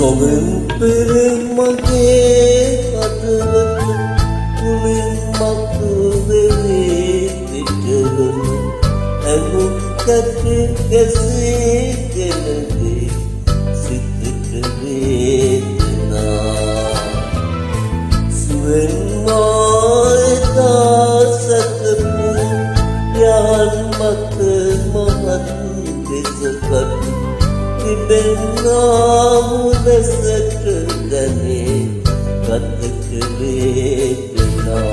සොබෙන් පෙරමගේ අදවත තුලින් මතු වෙවී පිටවන ඇඟුම් කැටි ගැසී ගෙනදී සිතට වේදනා සුවෙන් මායතා සැතපු යහන් මත මහත් දෙසකට තිබෙන්නාමු ලෙසට දැනේ ගතට වේදනා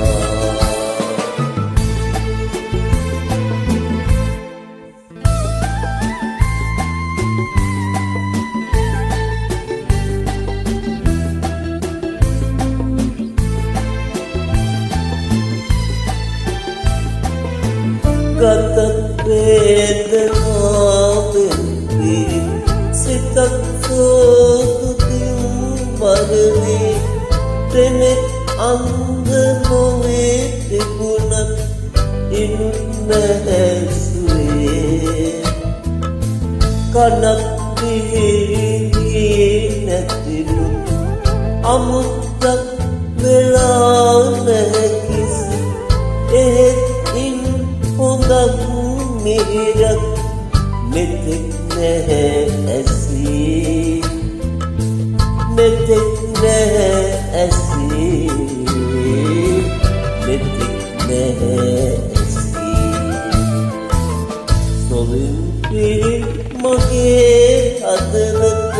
ගතත් වේදනාවෙන් සිතත් සෝතුතින් වරදී තෙනෙත් අන්ද නොවේ තිබුණත් ඉනුත් නැහැසුවේ කනත් පිහිරී නැතිනුත් අමුත්තක් වෙලා නැහැ කිසි එහෙත් ඉන් හොඳක් මිහිරක් මෙතෙක් නැහැ ඇසී මෙතෙක් නැහැ ඇසී මෙතෙක් නැහැ ඇසී සොබින් පිරි මගේ අදවත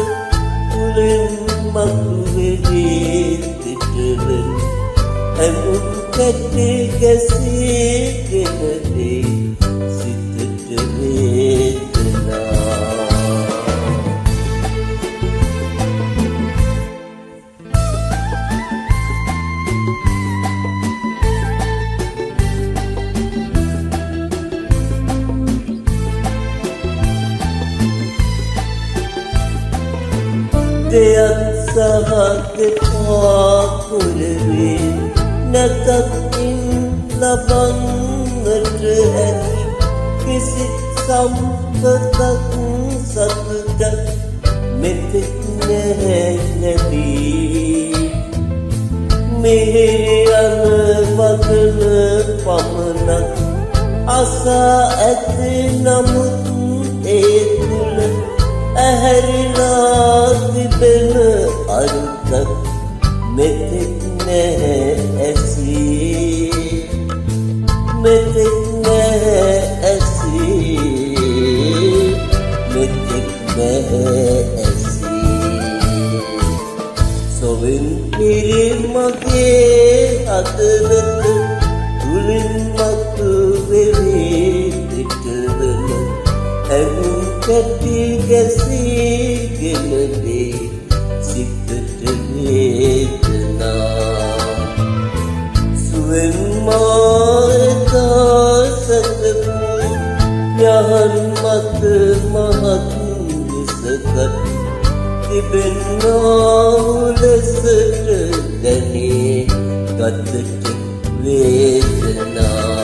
තුලින් මතු වෙවී සිටවෙන ඇඟුම් කැටි ගැසී ගෙනදී සිතට වේදනා දෙයක් සහ දෙපා කුරවී නැතත්ින් ලබන්නට හැකි කිසි සම්පතක් සතුටක් මෙතෙක් නැහැ ලැබී මෙහි යන වදන පමණක් අසා ඇති නමුත් ඒ තුල ඇහැරිලා තිබෙන අරුතක් මෙතෙක් නැහැ ඇසී මෙතෙක් නැහැ ඇසී මෙතෙක් නැහැ ඇසී සොබෙන් පිරි මගේ අදවත තුලින් මතු වෙවී පිටවන ඇඟුම් කැටි ගැසී ගෙනදී සිතට වේදනා සුවෙන් මායතා සැතපු යහන් මත මහත් දෙසකට තිබෙන්නාමු ලෙසට දැනේ ගතට වේදනා